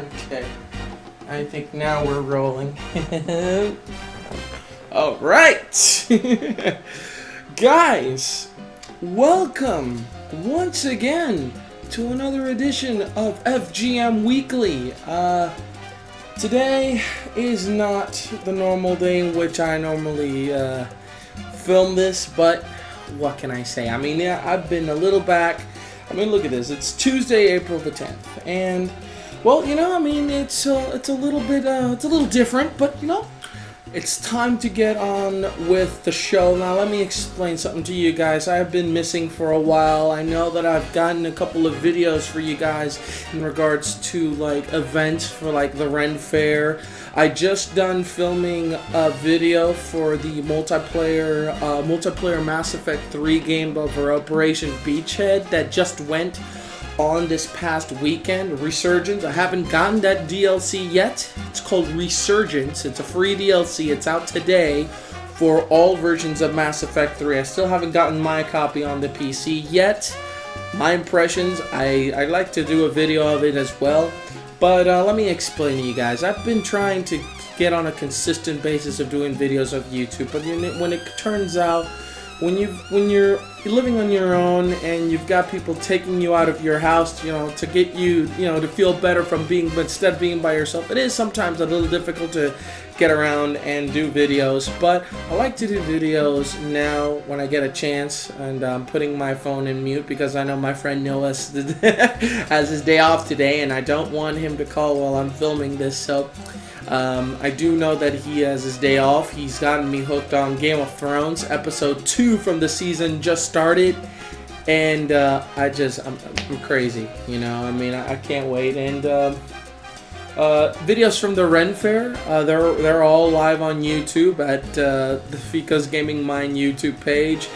Okay, I think now we're rolling. All right, guys, welcome once again to another edition of FGM Weekly. Today is not the normal day in which I normally film this, but what can I say? I mean, yeah, I've been a little back. I mean, look at this. It's Tuesday, April the 10th, and well, you know, I mean, it's a little bit, it's a little different, but you know, it's time to get on with the show. Now, let me explain something to you guys. I've been missing for a while. I know that I've gotten a couple of videos for you guys in regards to like events for like the Ren Fair. I just done filming a video for the multiplayer Mass Effect 3 game over Operation Beachhead that just went on this past weekend. Resurgence. I haven't gotten that DLC yet. It's called Resurgence. It's a free DLC. It's out today for all versions of Mass Effect 3. I still haven't gotten my copy on the PC yet. My impressions, I'd like to do a video of it as well. But let me explain to you guys. I've been trying to get on a consistent basis of doing videos of YouTube, but when it turns out, when you're living on your own and you've got people taking you out of your house, you know, to get you, you know, to feel better from being, but instead of being by yourself, it is sometimes a little difficult to get around and do videos. But I like to do videos now when I get a chance, and I'm putting my phone in mute because I know my friend Noah has his day off today, and I don't want him to call while I'm filming this. So I do know that he has his day off. He's gotten me hooked on Game of Thrones. Episode 2 from the season just started, and I'm crazy, you know. I mean, I can't wait. And videos from the Ren Fair, they're all live on YouTube at the Fico's Gaming Mind YouTube page.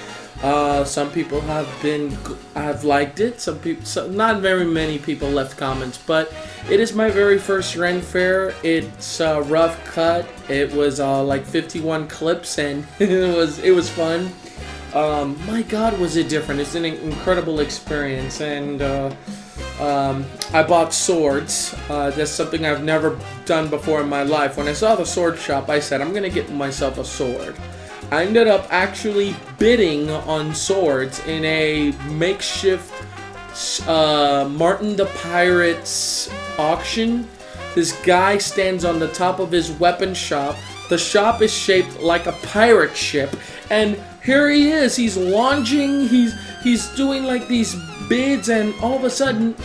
Some people have liked it. Some people, not very many people left comments, but it is my very first Ren Fair. It's a rough cut. It was like 51 clips, and it was fun. My God, was it different? It's an incredible experience, and I bought swords. That's something I've never done before in my life. When I saw the sword shop, I said, I'm gonna get myself a sword. I ended up actually bidding on swords in a makeshift Martin the Pirate's auction. This guy stands on the top of his weapon shop. The shop is shaped like a pirate ship, and here he is. He's launching. He's doing like these bids, and all of a sudden,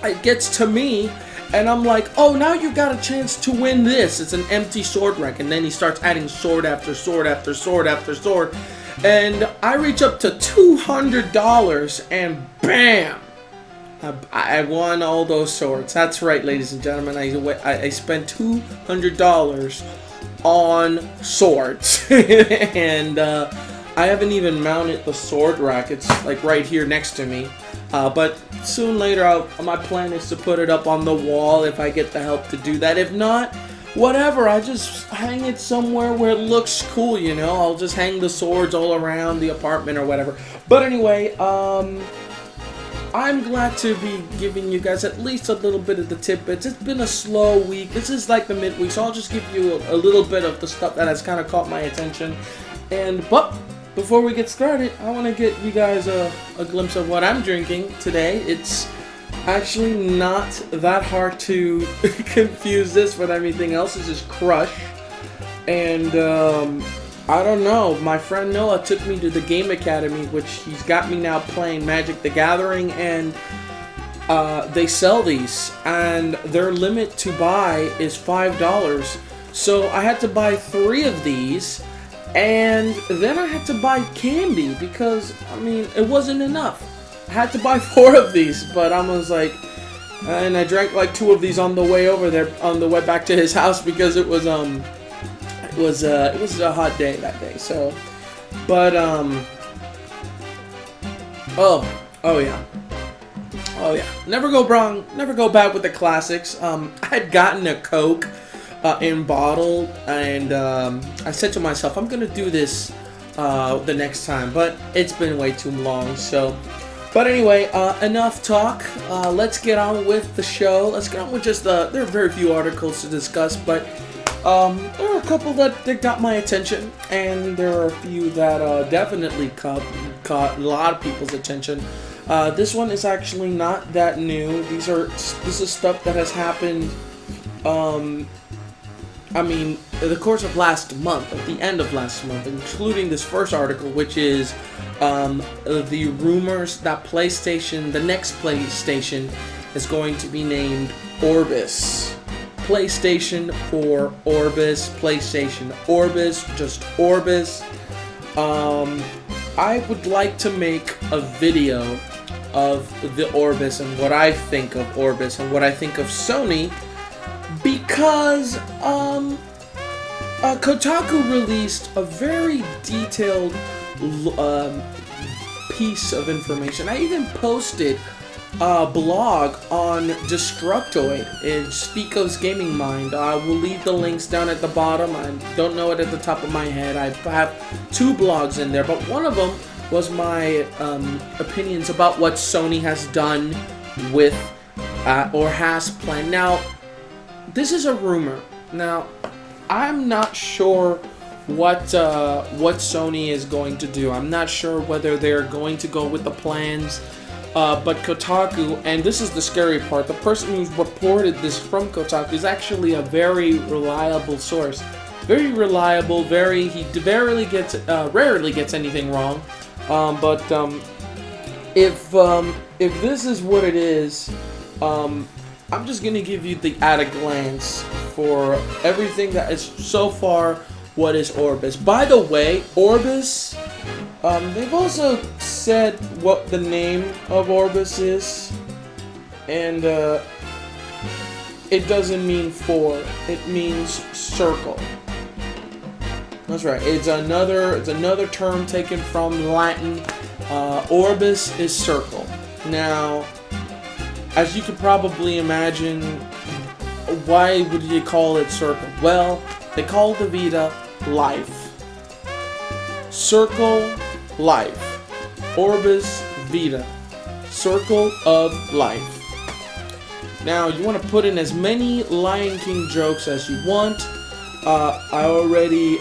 it gets to me. And I'm like, oh, now you got a chance to win this. It's an empty sword rack. And then he starts adding sword after sword after sword after sword. And I reach up to $200, and bam! I won all those swords. That's right, ladies and gentlemen. I spent $200 on swords. And I haven't even mounted the sword rack. It's like right here next to me. But soon later, my plan is to put it up on the wall if I get the help to do that. If not, whatever, I just hang it somewhere where it looks cool, you know. I'll just hang the swords all around the apartment or whatever. But anyway, I'm glad to be giving you guys at least a little bit of the tidbits. It's been a slow week. This is like the midweek, so I'll just give you a little bit of the stuff that has kind of caught my attention. But before we get started, I want to get you guys a glimpse of what I'm drinking today. It's actually not that hard to confuse this with anything else. This is Crush. And I don't know. My friend Noah took me to the Game Academy, which he's got me now playing Magic the Gathering. And they sell these. And their limit to buy is $5. So I had to buy 3 of these. And then I had to buy candy because, I mean, it wasn't enough. I had to buy 4 of these, but I was like, and I drank like 2 of these on the way over there, on the way back to his house, because it was a hot day that day. So, but oh yeah, never go wrong, never go bad with the classics. I had gotten a Coke in bottle, and I said to myself, I'm gonna do this the next time, but it's been way too long. So But anyway, enough talk. Let's get on with the show. Let's get on with just there are very few articles to discuss, but there are a couple that got my attention, and there are a few that definitely caught a lot of people's attention. This one is actually not that new. This is stuff that has happened. I mean, in the course of last month, at the end of last month, including this first article, which is the rumors that the next PlayStation is going to be named Orbis. PlayStation for Orbis, PlayStation Orbis, just Orbis. I would like to make a video of the Orbis and what I think of Orbis and what I think of Sony, because Kotaku released a very detailed piece of information. I even posted a blog on Destructoid. It's Fico's Gaming Mind. I will leave the links down at the bottom. I don't know it at the top of my head. I have 2 blogs in there, but one of them was my opinions about what Sony has done with or has planned. Now, this is a rumor. Now, I'm not sure what Sony is going to do. I'm not sure whether they're going to go with the plans. But Kotaku, and this is the scary part, the person who's reported this from Kotaku is actually a very reliable source. Very reliable. He rarely gets anything wrong. But if this is what it is, I'm just gonna give you the at a glance for everything that is so far what is Orbis. By the way, Orbis, they've also said what the name of Orbis is, and it doesn't mean 4, it means circle. That's right, it's another term taken from Latin. Orbis is circle. Now, as you could probably imagine, why would you call it circle? Well, they call the Vita life. Circle, life. Orbis, Vita. Circle of life. Now, you want to put in as many Lion King jokes as you want. I already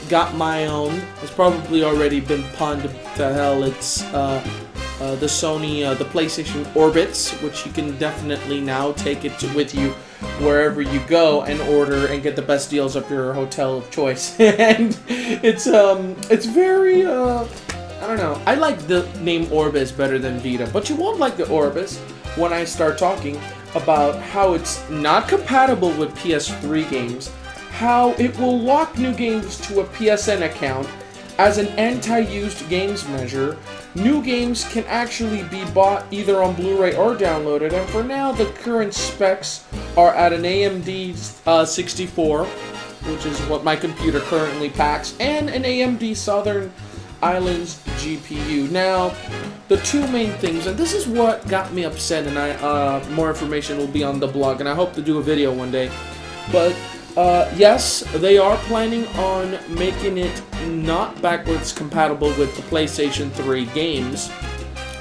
got my own. It's probably already been punned to hell. It's the Sony, the PlayStation Orbits, which you can definitely now take it with you wherever you go and order and get the best deals of your hotel of choice. And it's very, I don't know. I like the name Orbis better than Vita, but you won't like the Orbis when I start talking about how it's not compatible with PS3 games, how it will lock new games to a PSN account as an anti-used games measure. New games can actually be bought either on Blu-ray or downloaded, and for now the current specs are at an AMD 64, which is what my computer currently packs, and an AMD Southern Islands GPU. Now, the 2 main things, and this is what got me upset, and more information will be on the blog, and I hope to do a video one day, but yes, they are planning on making it not backwards compatible with the PlayStation 3 games.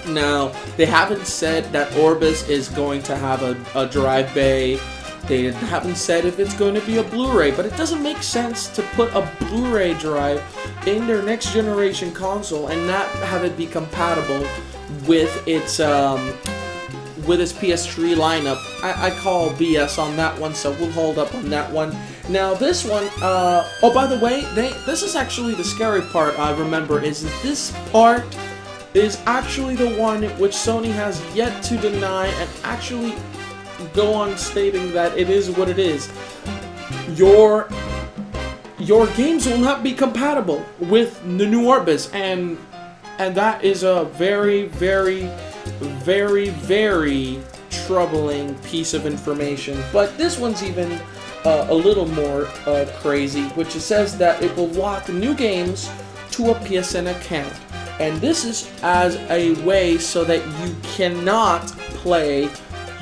Now, they haven't said that Orbis is going to have a drive bay. They haven't said if it's going to be a Blu-ray, but it doesn't make sense to put a Blu-ray drive in their next generation console and not have it be compatible with its PS3 lineup. I call BS on that one, so we'll hold up on that one. Now this one, oh, by the way, this is actually the scary part, I remember, is that this part is actually the one which Sony has yet to deny and actually go on stating that it is what it is. Your games will not be compatible with the new Orbis, and that is a very, very, very, very troubling piece of information. But this one's even a little more crazy, which it says that it will lock new games to a PSN account, and this is as a way so that you cannot play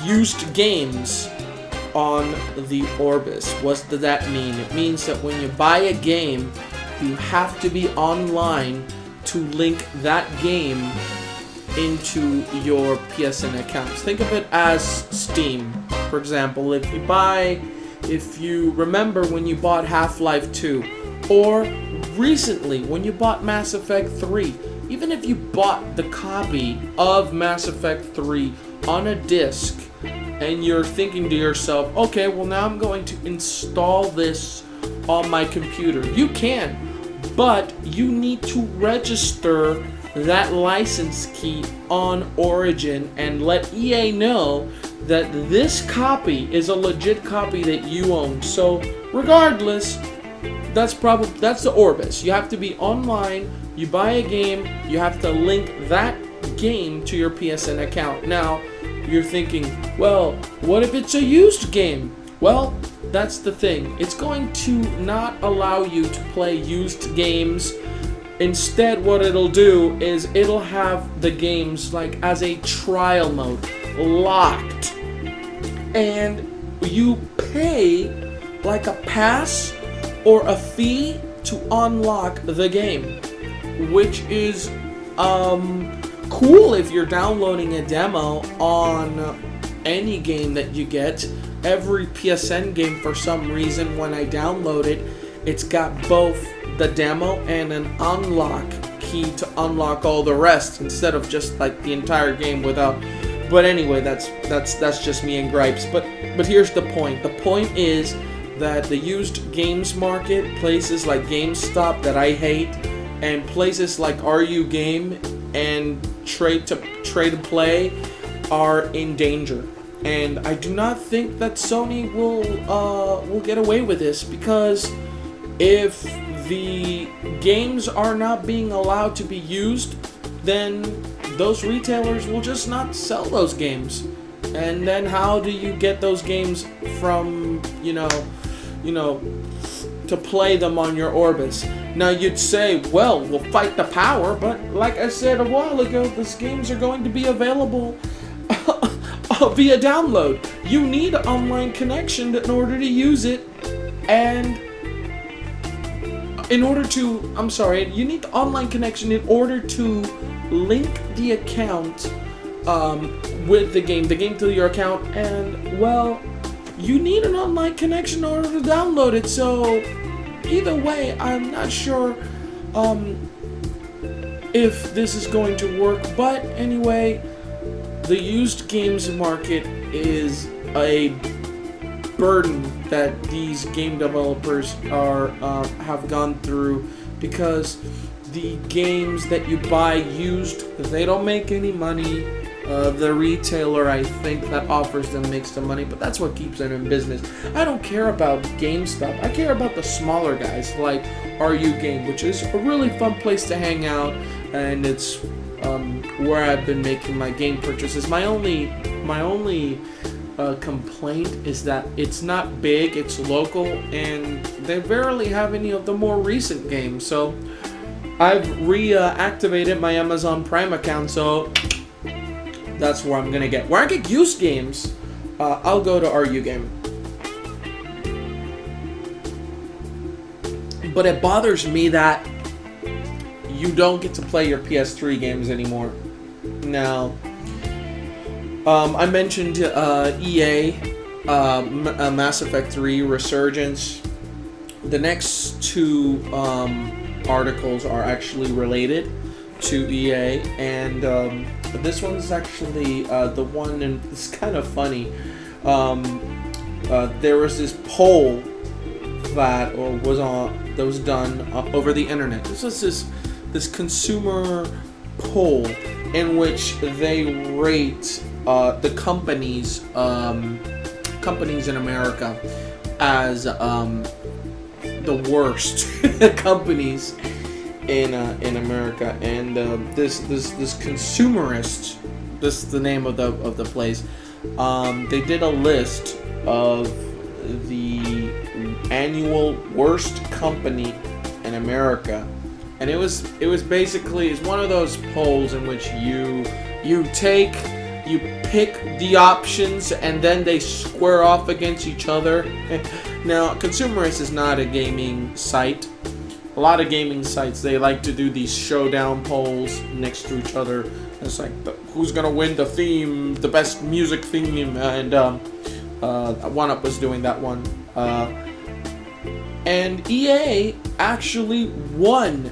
used games on the Orbis. What does that mean? It means that when you buy a game, you have to be online to link that game into your PSN accounts. Think of it as Steam. For example, if you remember when you bought Half-Life 2, or recently when you bought Mass Effect 3, even if you bought the copy of Mass Effect 3 on a disc, and you're thinking to yourself, okay, well now I'm going to install this on my computer. You can, but you need to register that license key on Origin and let EA know that this copy is a legit copy that you own. So regardless, that's the Orbis. You have to be online, you buy a game, you have to link that game to your PSN account. Now, you're thinking, well, what if it's a used game? Well, that's the thing. It's going to not allow you to play used games. Instead, what it'll do is it'll have the games like as a trial mode, locked. And you pay like a pass or a fee to unlock the game, which is cool if you're downloading a demo on any game that you get. Every PSN game, for some reason, when I download it, it's got both the demo and an unlock key to unlock all the rest, instead of just like the entire game without. But anyway, that's just me and gripes. But here's the point. The point is that the used games market, places like GameStop that I hate, and places like RU Game and Trade to Play are in danger. And I do not think that Sony will get away with this, because if the games are not being allowed to be used, then those retailers will just not sell those games. And then how do you get those games from, to play them on your Orbis? Now you'd say, well, we'll fight the power, but like I said a while ago, these games are going to be available via download. You need an online connection in order to use it, and you need the online connection in order to link the account with the game to your account, and well, you need an online connection in order to download it. So either way, I'm not sure if this is going to work, but anyway, the used games market is a burden that these game developers have gone through, because the games that you buy used, they don't make any money. The retailer, I think, that offers them makes the money, but that's what keeps them in business. I don't care about GameStop. I care about the smaller guys like RU Game, which is a really fun place to hang out, and it's where I've been making my game purchases. My only complaint is that it's not big, it's local, and they barely have any of the more recent games. So I've reactivated my Amazon Prime account, so that's where I'm gonna get. Where I get used games, I'll go to RU Game. But it bothers me that you don't get to play your PS3 games anymore. Now, I mentioned EA, Mass Effect 3 Resurgence. The next two articles are actually related to EA, and this one's actually the one, and it's kind of funny. There was this poll that was done over the internet. This was this consumer poll in which they rate the companies in America as the worst companies in America, and this consumerist, this is the name of the place. They did a list of the annual worst company in America, and it was basically, it's one of those polls in which you pick the options and then they square off against each other. Now, Consumerist is not a gaming site a lot of gaming sites, they like to do these showdown polls next to each other. It's like, who's gonna win the theme, the best music theme, and OneUp was doing that one. And EA actually won.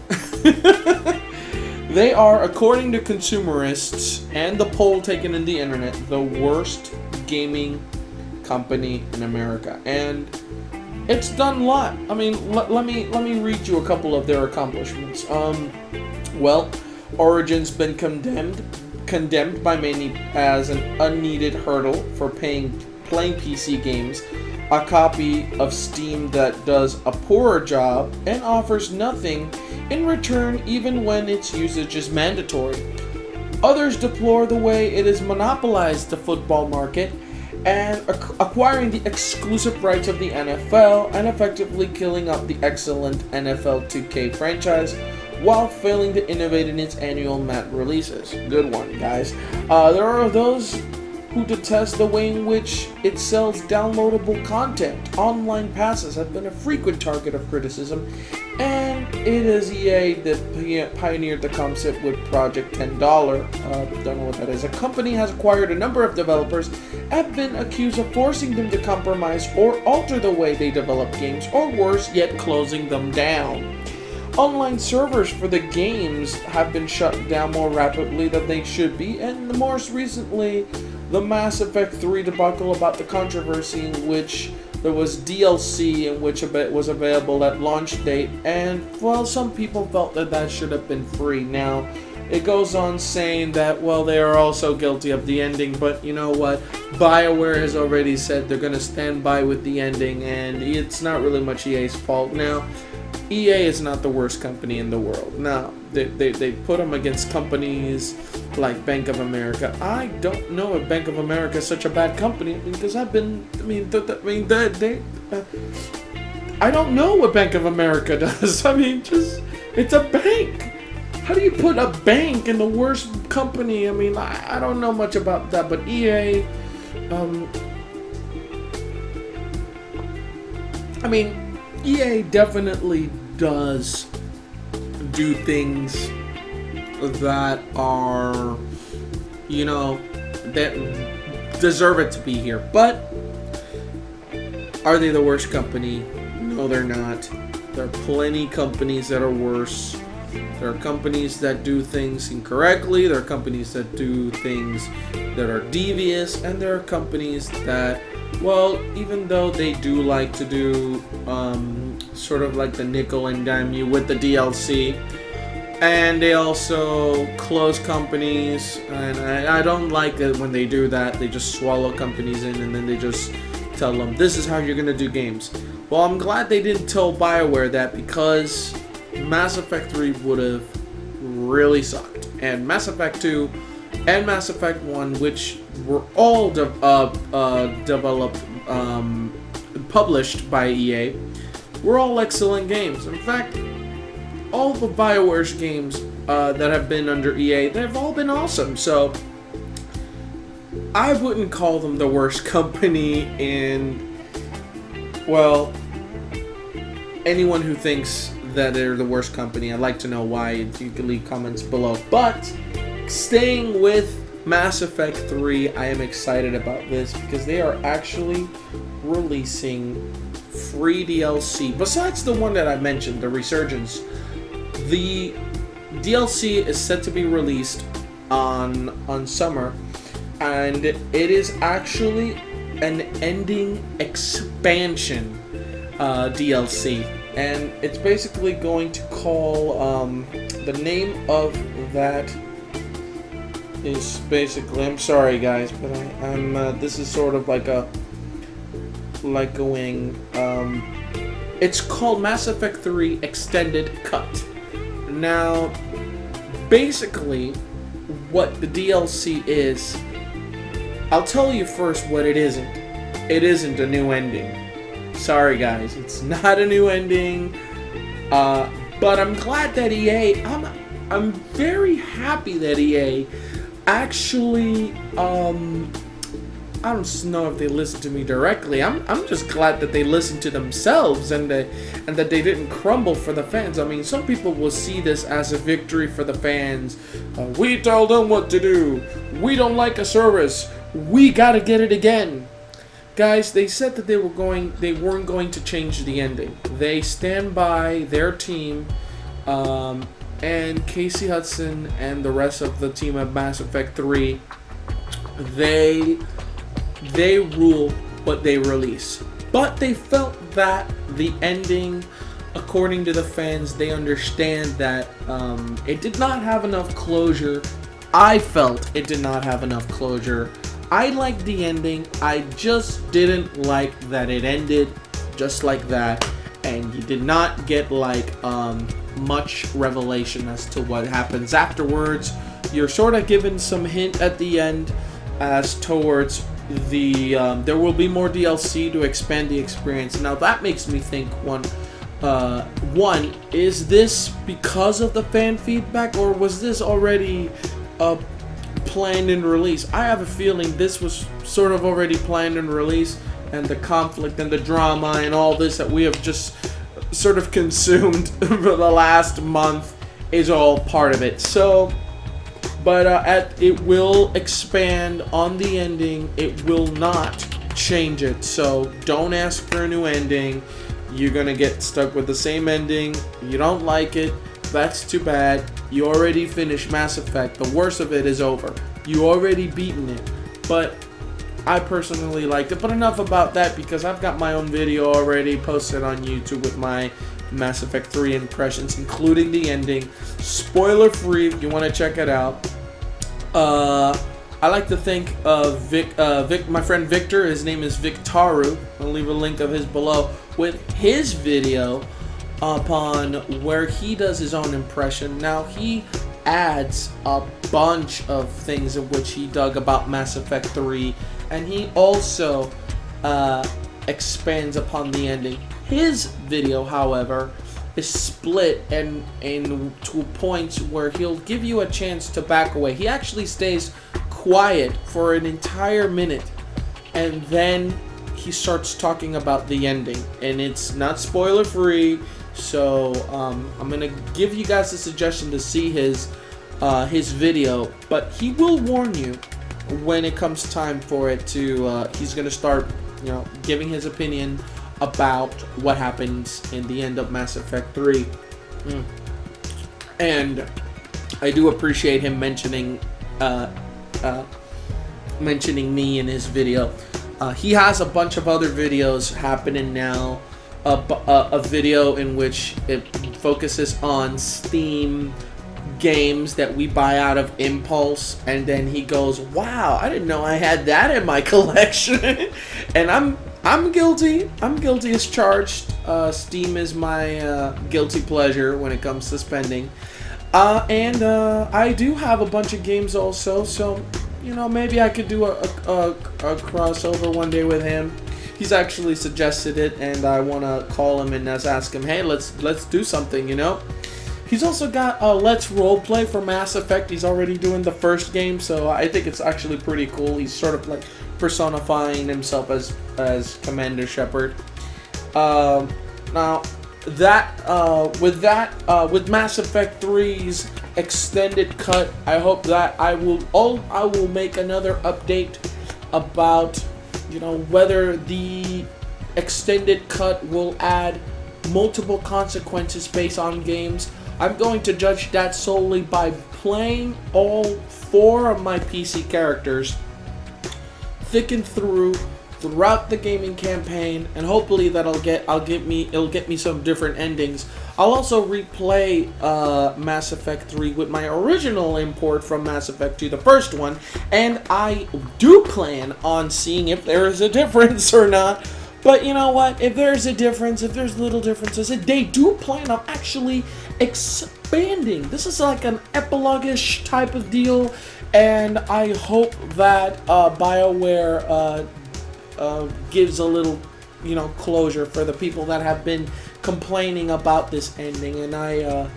They are, according to consumerists and the poll taken in the internet, the worst gaming company in America. And it's done a lot. I mean, let me read you a couple of their accomplishments. Well, Origin's been condemned by many as an unneeded hurdle for playing PC games, a copy of Steam that does a poorer job and offers nothing in return even when its usage is mandatory. Others deplore the way it has monopolized the football market and acquiring the exclusive rights of the NFL and effectively killing up the excellent NFL 2K franchise while failing to innovate in its annual map releases. Good one, guys. There are those who detest the way in which it sells downloadable content. Online passes have been a frequent target of criticism, and it is EA that pioneered the concept with Project $10. Don't know what that is. A company has acquired a number of developers and have been accused of forcing them to compromise or alter the way they develop games, or worse yet, closing them down. Online servers for the games have been shut down more rapidly than they should be, and most recently, the Mass Effect 3 debacle about the controversy in which there was DLC in which it was available at launch date, and well, some people felt that should have been free. Now, it goes on saying that, well, they are also guilty of the ending, but you know what? BioWare has already said they're going to stand by with the ending, and it's not really much EA's fault. Now, EA is not the worst company in the world. Now, they put them against companies like Bank of America. I don't know if Bank of America is such a bad company, because I don't know what Bank of America does. I mean, it's a bank. How do you put a bank in the worst company? I mean, I don't know much about that, but EA, EA definitely does do things that are, that deserve it to be here. But are they the worst company? No, they're not. There are plenty companies that are worse. There are companies that do things incorrectly. There are companies that do things that are devious. And there are companies that, well, even though they do like to do sort of like the nickel and dime you with the DLC, and they also close companies, and I don't like it when they do that. They just swallow companies in, and then they just tell them, this is how you're going to do games. Well, I'm glad they didn't tell BioWare that, because Mass Effect 3 would have really sucked. And Mass Effect 2 and Mass Effect 1, which were all developed, published by EA, were all excellent games. In fact, all the BioWare's games that have been under EA, they've all been awesome. So I wouldn't call them the worst company, and well, anyone who thinks that they're the worst company, I'd like to know why. You can leave comments below. But staying with Mass Effect 3, I am excited about this because they are actually releasing free DLC. Besides the one that I mentioned, the Resurgence, the DLC is set to be released on summer, and it is actually an ending expansion DLC, and it's basically going to call the name of that is basically, I'm sorry guys, but I'm this is sort of like going it's called Mass Effect 3 Extended Cut. Now, basically, what the DLC is, I'll tell you first what it isn't. It isn't a new ending. Sorry guys, it's not a new ending. But I'm glad that EA, I'm very happy that EA actually I don't know if they listened to me directly. I'm just glad that they listened to themselves and that they didn't crumble for the fans. I mean, some people will see this as a victory for the fans. We tell them what to do. We don't like a service. We gotta get it again. Guys, they said that they weren't going to change the ending. They stand by their team, and Casey Hudson and the rest of the team at Mass Effect 3. They rule what they release. But they felt that the ending, according to the fans, they understand that it did not have enough closure. I felt it did not have enough closure. I liked the ending. I just didn't like that it ended just like that, and you did not get like much revelation as to what happens afterwards. You're sort of given some hint at the end as towards the there will be more DLC to expand the experience. Now that makes me think one, is this because of the fan feedback, or was this already planned and released? I have a feeling this was sort of already planned and released, and the conflict and the drama and all this that we have just sort of consumed for the last month is all part of it. So, but it will expand on the ending. It will not change it. So don't ask for a new ending. You're gonna get stuck with the same ending. You don't like it, that's too bad. You already finished Mass Effect. The worst of it is over. You already beaten it. But I personally liked it. But enough about that, because I've got my own video already posted on YouTube with my Mass Effect 3 impressions, including the ending. Spoiler free if you want to check it out. I like to thank my friend Victor. His name is Vicktaru. I'll leave a link of his below with his video upon where he does his own impression. Now he adds a bunch of things in which he dug about Mass Effect 3, and he also expands upon the ending. His video, however, is split and to points where he'll give you a chance to back away. He actually stays quiet for an entire minute, and then he starts talking about the ending, and it's not spoiler free. So I'm gonna give you guys a suggestion to see his video, but he will warn you when it comes time for it to. He's gonna start, giving his opinion about what happens in the end of Mass Effect 3. And I do appreciate him mentioning me in his video. He has a bunch of other videos happening now. A video in which it focuses on Steam games that we buy out of impulse, and then he goes, "Wow, I didn't know I had that in my collection." And I'm guilty. I'm guilty as charged. Steam is my guilty pleasure when it comes to spending. And I do have a bunch of games also, so maybe I could do a crossover one day with him. He's actually suggested it, and I want to call him and ask him, hey, let's do something, He's also got Let's Roleplay for Mass Effect. He's already doing the first game, so I think it's actually pretty cool. He's sort of like personifying himself as Commander Shepard. Now, with Mass Effect 3's extended cut, I hope that I will make another update about whether the extended cut will add multiple consequences based on games. I'm going to judge that solely by playing all 4 of my PC characters, thickened throughout the gaming campaign, and hopefully that'll get me some different endings. I'll also replay Mass Effect 3 with my original import from Mass Effect 2, the first one, and I do plan on seeing if there is a difference or not. But you know what? If there's a difference, if there's little differences, they do plan on actually expanding. This is like an epilogue-ish type of deal, and I hope that BioWare gives a little, closure for the people that have been complaining about this ending. And I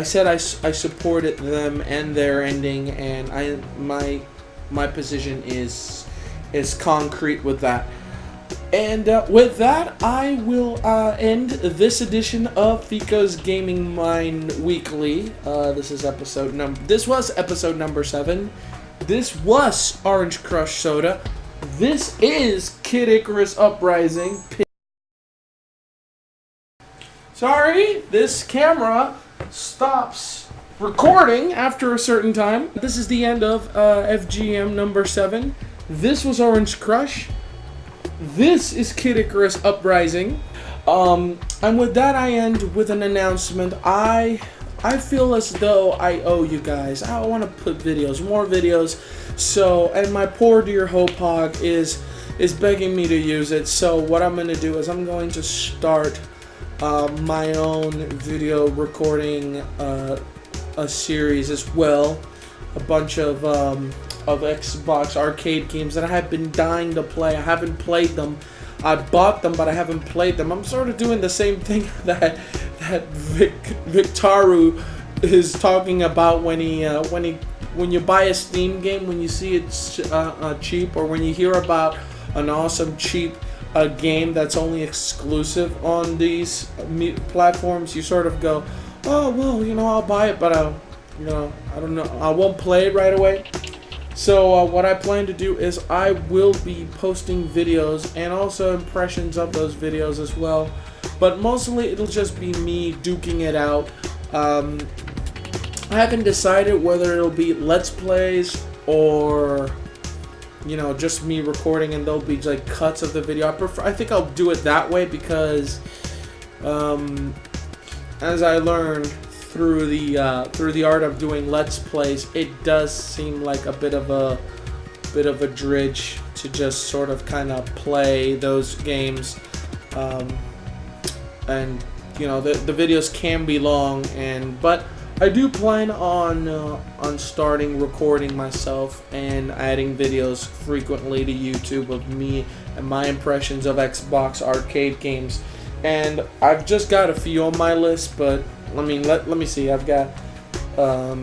said I supported them and their ending, and my position is is concrete with that. And with that, I will end this edition of Fico's Gaming Mind Weekly. This was episode number 7. This was Orange Crush Soda. This is Kid Icarus Uprising. Sorry, this camera stops recording after a certain time. This is the end of FGM number 7. This was Orange Crush. This is Kid Icarus Uprising. And with that, I end with an announcement. I feel as though I owe you guys. I want to put more videos. So, and my poor dear Hope Hog is begging me to use it. So what I'm going to do is I'm going to start my own video recording a series as well. A bunch of Xbox arcade games that I have been dying to play. I haven't played them. I bought them, but I haven't played them. I'm sort of doing the same thing that Vicktaru is talking about when you buy a Steam game, when you see it's cheap, or when you hear about an awesome cheap game that's only exclusive on these platforms, you sort of go, oh well, I'll buy it, but I don't know, I won't play it right away. So what I plan to do is I will be posting videos and also impressions of those videos as well, but mostly it'll just be me duking it out. I haven't decided whether it'll be Let's Plays or just me recording and there'll be like cuts of the video. I think I'll do it that way because as I learned through the art of doing Let's Plays, it does seem like a bit of a dredge to just sort of kind of play those games, and the videos can be long, but I do plan on starting recording myself and adding videos frequently to YouTube of me and my impressions of Xbox arcade games. And I've just got a few on my list, but let me see. I've got a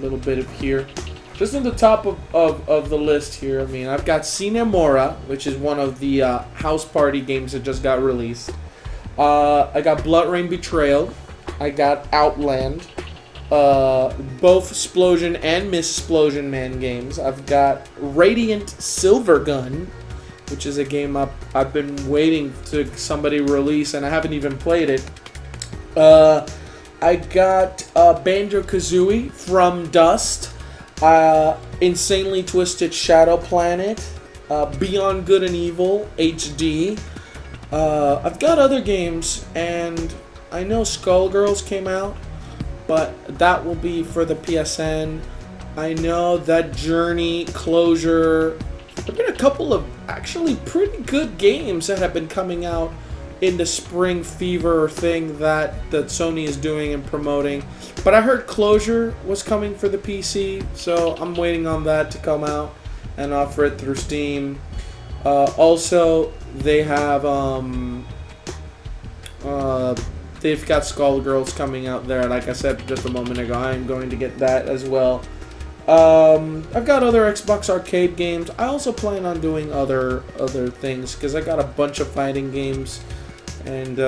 little bit of here. Just on the top of the list here, I've got Cinemora, which is one of the house party games that just got released. I got Blood Rain Betrayal. I got Outland. Both Splosion and Miss Splosion Man games. I've got Radiant Silvergun, which is a game I've been waiting to somebody release, and I haven't even played it. I got Banjo-Kazooie From Dust, Insanely Twisted Shadow Planet, Beyond Good and Evil HD. I've got other games, and I know Skullgirls came out, but that will be for the PSN. I know that Journey, Closure. There have been a couple of actually pretty good games that have been coming out in the spring fever thing that Sony is doing and promoting. But I heard Closure was coming for the PC, so I'm waiting on that to come out and offer it through Steam. Also, they have they've got Skullgirls coming out there. Like I said just a moment ago, I am going to get that as well. I've got other Xbox arcade games. I also plan on doing other things because I got a bunch of fighting games, and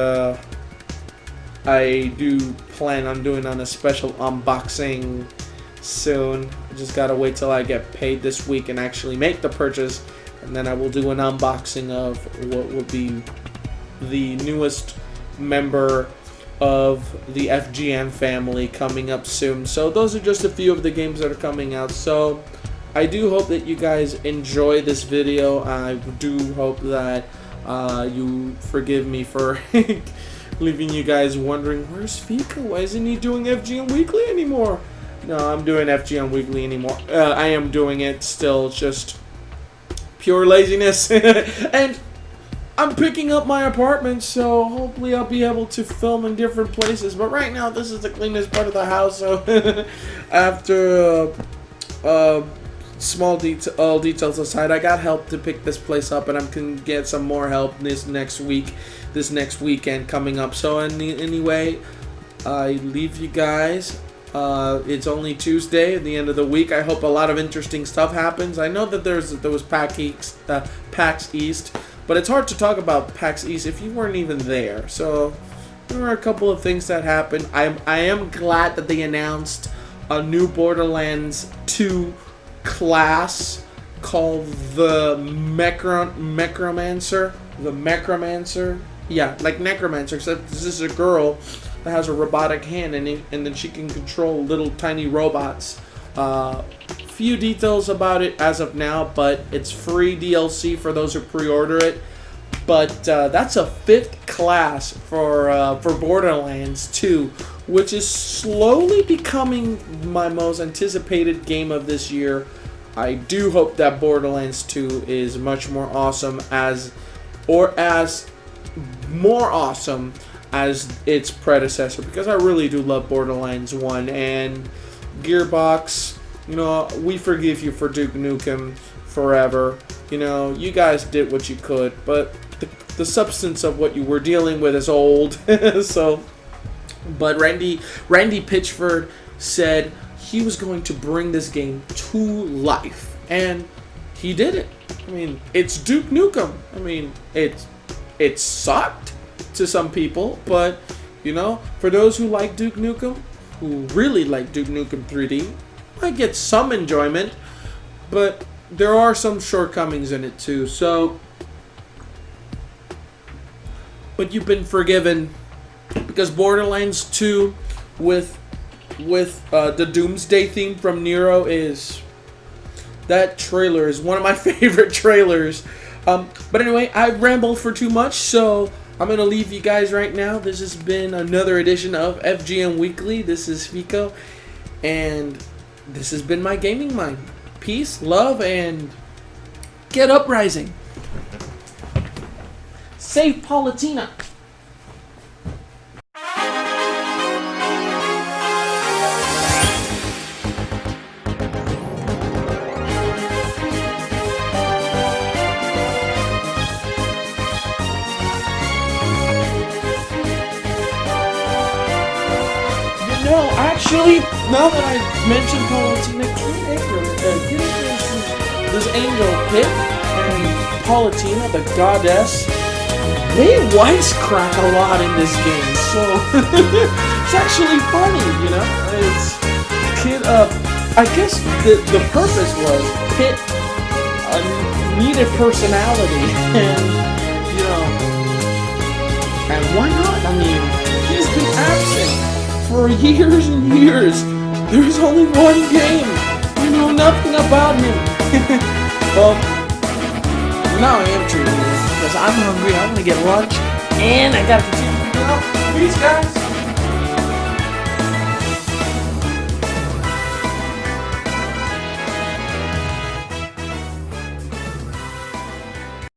I do plan on doing a special unboxing soon. I just gotta wait till I get paid this week and actually make the purchase, and then I will do an unboxing of what will be the newest member of the FGM family coming up soon. So those are just a few of the games that are coming out. So I do hope that you guys enjoy this video. I do hope that you forgive me for leaving you guys wondering, where's Fico? Why isn't he doing FGM Weekly anymore? No, I'm doing FGM Weekly anymore. I am doing it still, just pure laziness. And I'm picking up my apartment, so hopefully I'll be able to film in different places. But right now, this is the cleanest part of the house. So after small details aside, I got help to pick this place up, and I can get some more help this next weekend coming up. So anyway, I leave you guys It's only Tuesday at the end of the week. I hope a lot of interesting stuff happens. I know that there was PAX East, but it's hard to talk about PAX East if you weren't even there. So there were a couple of things that happened. I am glad that they announced a new Borderlands 2 class called the Necromancer. The Necromancer. Yeah, like Necromancer, except this is a girl that has a robotic hand, and then she can control little tiny robots. Few details about it as of now, but it's free DLC for those who pre-order it. But that's a 5th class for Borderlands 2, which is slowly becoming my most anticipated game of this year. I do hope that Borderlands 2 is much more awesome as more awesome as its predecessor, because I really do love Borderlands 1. And Gearbox, we forgive you for Duke Nukem Forever. You guys did what you could, but the substance of what you were dealing with is old. But Randy Pitchford said he was going to bring this game to life, and he did it. I mean, it's Duke Nukem. I mean, it sucked to some people, but for those who like Duke Nukem, who really like Duke Nukem 3D, might get some enjoyment, but there are some shortcomings in it too. But you've been forgiven, because Borderlands 2 with the Doomsday theme from Nero that trailer is one of my favorite trailers. But anyway, I rambled for too much, so I'm going to leave you guys right now. This has been another edition of FGM Weekly. This is Fico, and this has been my gaming mind. Peace, love, and get uprising. Save Paulatina. Actually, now that I mentioned Paulatina, this angel Pip and Paulatina, the goddess, they wisecrack a lot in this game, so it's actually funny, It's Kid. I guess the purpose was Pip needed personality, and why not? I mean, he's been absent for years and years. There's only one game. You know nothing about him. Well, now I am treating him, because I'm hungry. I'm gonna get lunch, and I gotta continue. Peace, guys.